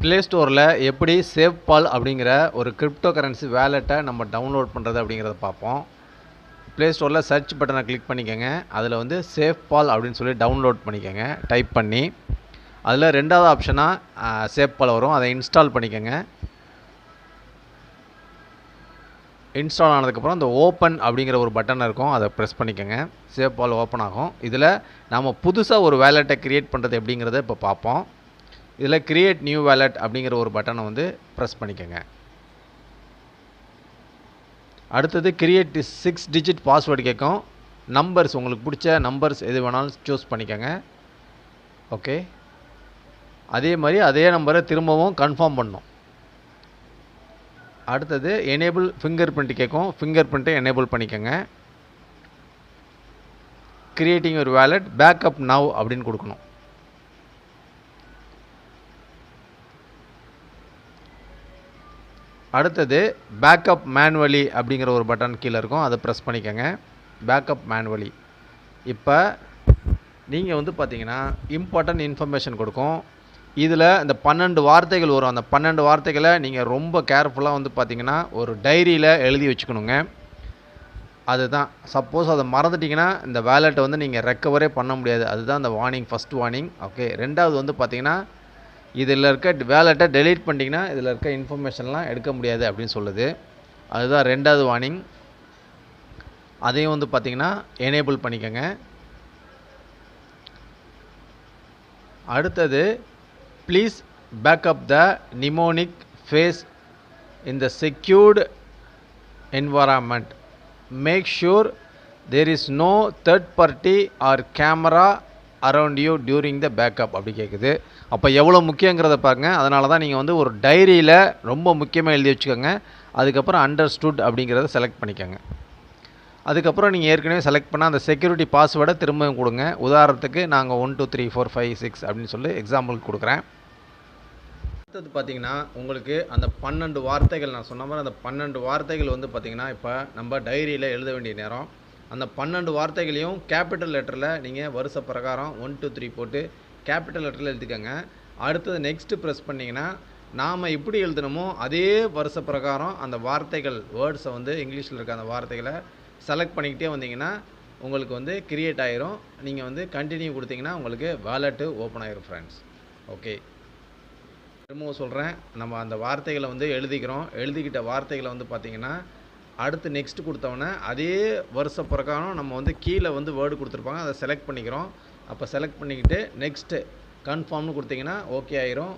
Play ஸ்டோரில் எப்படி சேவ்பால் அப்படிங்கிற ஒரு கிரிப்டோ கரன்சி வேலெட்டை நம்ம டவுன்லோட் பண்ணுறது அப்படிங்கிறத பார்ப்போம். ப்ளே ஸ்டோரில் சர்ச் பட்டனை கிளிக் பண்ணிக்கோங்க. அதில் வந்து சேவ்பால் அப்படின்னு சொல்லி டவுன்லோட் பண்ணிக்கோங்க. டைப் பண்ணி அதில் ரெண்டாவது ஆப்ஷனாக சேவ்பால் வரும், அதை இன்ஸ்டால் பண்ணிக்கோங்க. இன்ஸ்டால் ஆனதுக்கப்புறம் இந்த ஓப்பன் அப்படிங்கிற ஒரு பட்டன் இருக்கும், அதை ப்ரெஸ் பண்ணிக்கோங்க. சேவ்பால் ஓப்பன் ஆகும். இதில் நம்ம புதுசாக ஒரு வேலெட்டை க்ரியேட் பண்ணுறது எப்படிங்கிறத இப்போ பார்ப்போம். இதில் கிரியேட் நியூ வேலெட் அப்படிங்கிற ஒரு பட்டனை வந்து ப்ரெஸ் பண்ணிக்கோங்க. அடுத்தது கிரியேட் 6 டிஜிட் பாஸ்வேர்டு கேட்கும். நம்பர்ஸ் உங்களுக்கு பிடிச்ச நம்பர்ஸ் எது வேணாலும் சூஸ் பண்ணிக்கோங்க. ஓகே, அதே மாதிரி அதே நம்பரை திரும்பவும் கன்ஃபார்ம் பண்ணணும். அடுத்தது எனேபிள் ஃபிங்கர் பிரிண்ட் கேட்கும். ஃபிங்கர் பிரிண்ட்டை எனேபிள் பண்ணிக்கோங்க. கிரியேட்டிங் ஒரு வேலெட் பேக்கப் நவ் அப்படின்னு கொடுக்கணும். அடுத்தது பேக்கப் மேனுவலி அப்படிங்கிற ஒரு பட்டன் கீழே இருக்கும், அதை ப்ரெஸ் பண்ணிக்கோங்க. Backup manually. இப்போ நீங்கள் வந்து பார்த்தீங்கன்னா இம்பார்ட்டன்ட் இன்ஃபர்மேஷன் கொடுக்கும். இதில் இந்த 12 வார்த்தைகள் வரும். அந்த 12 வார்த்தைகளை நீங்கள் ரொம்ப கேர்ஃபுல்லாக வந்து பார்த்தீங்கன்னா ஒரு டைரியில் எழுதி வச்சுக்கணுங்க. அதுதான், சப்போஸ் அதை மறந்துட்டிங்கன்னா இந்த வேலெட்டை வந்து நீங்கள் ரெக்கவரே பண்ண முடியாது. அதுதான் அந்த வார்னிங், ஃபஸ்ட் வார்னிங். ஓகே, ரெண்டாவது வந்து பார்த்தீங்கன்னா இதில் இருக்க வேலெட்டை டெலீட் பண்ணிட்டீங்கன்னா இதில் இருக்க இன்ஃபர்மேஷன்லாம் எடுக்க முடியாது அப்படின்னு சொல்லுது. அதுதான் ரெண்டாவது வார்னிங். அதையும் வந்து பார்த்தீங்கன்னா எனேபிள் பண்ணிக்கோங்க. அடுத்தது please backup the mnemonic phrase in the secured environment. Make sure there is no third party or camera around you during the backup அப்படி கேட்குது. அப்போ எவ்வளோ முக்கியங்கிறத பாருங்க. அதனால தான் நீங்கள் வந்து ஒரு டைரியில் ரொம்ப முக்கியமாக எழுதி வச்சுக்கோங்க. அதுக்கப்புறம் அண்டர்ஸ்டுட் அப்படிங்கிறத செலக்ட் பண்ணிக்கோங்க. அதுக்கப்புறம் நீங்கள் ஏற்கனவே செலக்ட் பண்ணால் அந்த செக்யூரிட்டி பாஸ்வேர்டை திரும்பவும் கொடுங்க. உதாரணத்துக்கு நாங்கள் 1 2 3 4 5 6 அப்படின்னு சொல்லி எக்ஸாம்பிளுக்கு கொடுக்குறேன். அடுத்தது பார்த்தீங்கன்னா உங்களுக்கு அந்த 12 வார்த்தைகள் நான் சொன்ன மாதிரி அந்த 12 வார்த்தைகள் வந்து பார்த்தீங்கன்னா இப்போ நம்ம டைரியில் எழுத வேண்டிய நேரம். அந்த 12 வார்த்தைகளையும் கேபிட்டல் லெட்டரில் நீங்கள் வருஷ பிரகாரம் 1 2 3 போட்டு கேபிட்டல் லெட்டரில் எழுதிக்கோங்க. அடுத்தது நெக்ஸ்ட்டு ப்ரெஸ் பண்ணிங்கன்னா நாம் எப்படி எழுதணுமோ அதே வருஷ பிரகாரம் அந்த வார்த்தைகள் வேர்ட்ஸை வந்து இங்கிலீஷில் இருக்க அந்த வார்த்தைகளை செலக்ட் பண்ணிக்கிட்டே வந்தீங்கன்னா உங்களுக்கு வந்து கிரியேட் ஆகிரும். நீங்கள் வந்து கண்டினியூ கொடுத்தீங்கன்னா உங்களுக்கு வேலெட்டு ஓப்பன் ஆகிரும் ஃப்ரெண்ட்ஸ். ஓகே, திரும்பவும் சொல்கிறேன், நம்ம அந்த வார்த்தைகளை வந்து எழுதிக்கிட்ட வார்த்தைகளை வந்து பார்த்திங்கன்னா அடுத்து நெக்ஸ்ட் கொடுத்தோன்னே அதே வருஷ பிரகாரம் நம்ம வந்து கீழே வந்து வேர்டு கொடுத்துருப்பாங்க, அதை செலக்ட் பண்ணிக்கிறோம். அப்போ செலக்ட் பண்ணிக்கிட்டு நெக்ஸ்ட்டு கன்ஃபார்ம்னு கொடுத்தீங்கன்னா ஓகே ஆயிரும்.